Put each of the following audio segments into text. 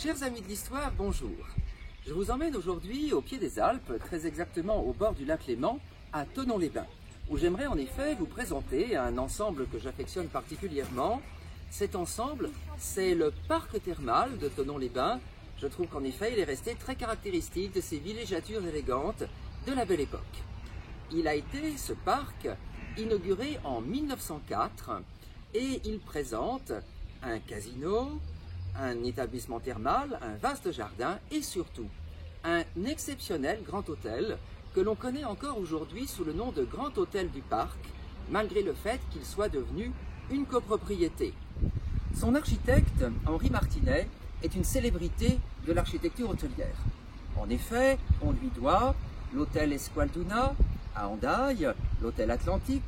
Chers amis de l'histoire, bonjour. Je vous emmène aujourd'hui au pied des Alpes, très exactement au bord du lac Léman, à Thonon-les-Bains, où j'aimerais en effet vous présenter un ensemble que j'affectionne particulièrement. Cet ensemble, c'est le parc thermal de Thonon-les-Bains. Je trouve qu'en effet, il est resté très caractéristique de ces villégiatures élégantes de la Belle Époque. Il a été, ce parc, inauguré en 1904 et il présente un casino, un établissement thermal, un vaste jardin et surtout un exceptionnel grand hôtel que l'on connaît encore aujourd'hui sous le nom de Grand Hôtel du Parc, malgré le fait qu'il soit devenu une copropriété. Son architecte, Henri Martinet, est une célébrité de l'architecture hôtelière. En effet, on lui doit l'hôtel Esqualduna à Hendaye, l'hôtel Atlantique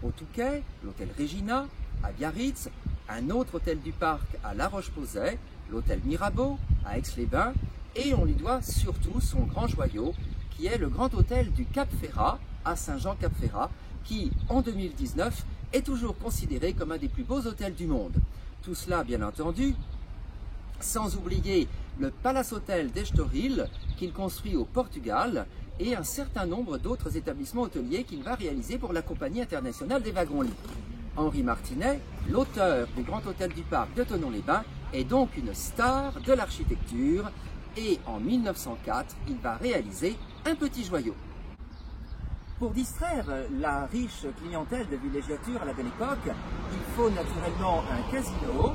au Touquet, l'hôtel Regina à Biarritz, un autre hôtel du parc à La Roche-Posay, l'hôtel Mirabeau à Aix-les-Bains, et on lui doit surtout son grand joyau, qui est le grand hôtel du Cap-Ferrat à Saint-Jean-Cap-Ferrat, qui, en 2019, est toujours considéré comme un des plus beaux hôtels du monde. Tout cela, bien entendu, sans oublier le Palace Hotel d'Estoril, qu'il construit au Portugal, et un certain nombre d'autres établissements hôteliers qu'il va réaliser pour la Compagnie internationale des wagons-lits. Henri Martinet, l'auteur du Grand Hôtel du Parc de Thonon-les-Bains, est donc une star de l'architecture et en 1904, il va réaliser un petit joyau. Pour distraire la riche clientèle de villégiature à la Belle Époque, il faut naturellement un casino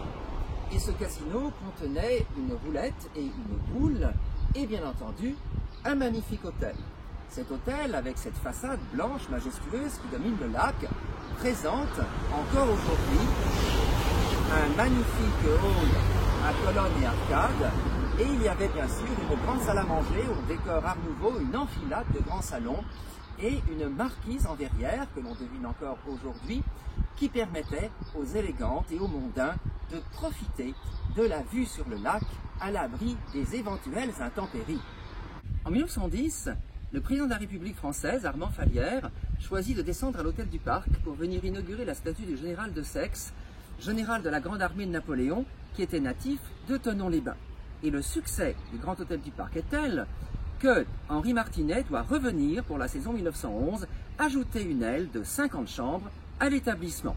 et ce casino contenait une roulette et une boule et bien entendu un magnifique hôtel. Cet hôtel, avec cette façade blanche majestueuse qui domine le lac, présente encore aujourd'hui un magnifique hall à colonnes et arcades. Et il y avait bien sûr une grande salle à manger au décor Art Nouveau, une enfilade de grands salons et une marquise en verrière que l'on devine encore aujourd'hui qui permettait aux élégantes et aux mondains de profiter de la vue sur le lac à l'abri des éventuelles intempéries. En 1910, le président de la République française, Armand Fallières, choisit de descendre à l'hôtel du Parc pour venir inaugurer la statue du général de Saix, général de la Grande Armée de Napoléon, qui était natif de Thonon-les-Bains. Et le succès du Grand Hôtel du Parc est tel que Henri Martinet doit revenir pour la saison 1911, ajouter une aile de 50 chambres à l'établissement.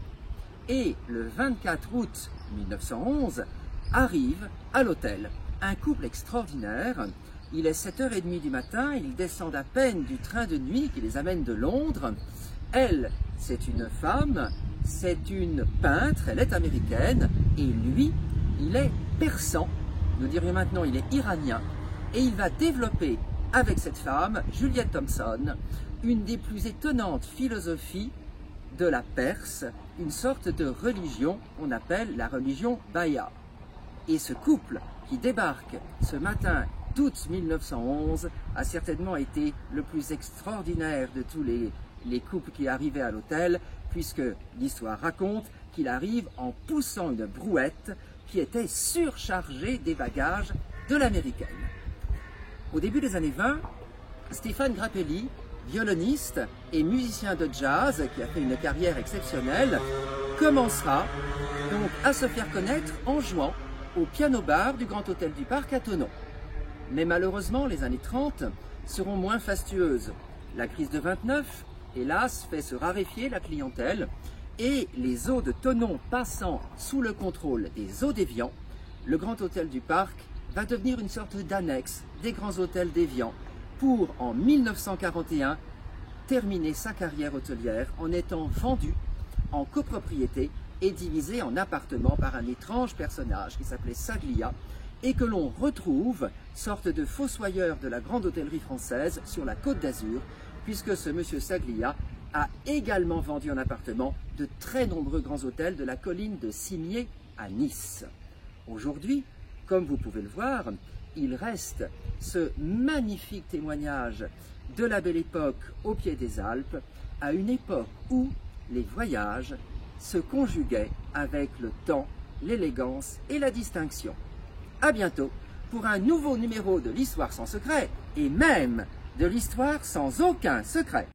Et le 24 août 1911, arrive à l'hôtel un couple extraordinaire. Il est 7h30 du matin, ils descendent à peine du train de nuit qui les amène de Londres. Elle, c'est une femme, c'est une peintre, elle est américaine, et lui, il est persan, nous dirions maintenant il est iranien, et il va développer avec cette femme, Juliette Thompson, une des plus étonnantes philosophies de la Perse, une sorte de religion, on appelle la religion Baïa. Et ce couple qui débarque ce matin d'août 1911 a certainement été le plus extraordinaire de tous les couples qui arrivaient à l'hôtel, puisque l'histoire raconte qu'il arrive en poussant une brouette qui était surchargée des bagages de l'américaine. Au début des années 20, Stéphane Grappelli, violoniste et musicien de jazz qui a fait une carrière exceptionnelle, commencera donc à se faire connaître en jouant au piano-bar du Grand Hôtel du Parc à Thonon. Mais malheureusement, les années 30 seront moins fastueuses. La crise de 29, hélas, fait se raréfier la clientèle et les eaux de Thonon passant sous le contrôle des eaux d'Évian, le Grand Hôtel du Parc va devenir une sorte d'annexe des grands hôtels d'Évian pour, en 1941, terminer sa carrière hôtelière en étant vendu en copropriété et divisé en appartements par un étrange personnage qui s'appelait Saglia et que l'on retrouve, sorte de fossoyeur de la grande hôtellerie française sur la Côte d'Azur, puisque ce monsieur Saglia a également vendu en appartement de très nombreux grands hôtels de la colline de Cimiez à Nice. Aujourd'hui, comme vous pouvez le voir, il reste ce magnifique témoignage de la Belle Époque au pied des Alpes, à une époque où les voyages se conjuguaient avec le temps, l'élégance et la distinction. À bientôt pour un nouveau numéro de l'Histoire sans secret et même de l'Histoire sans aucun secret.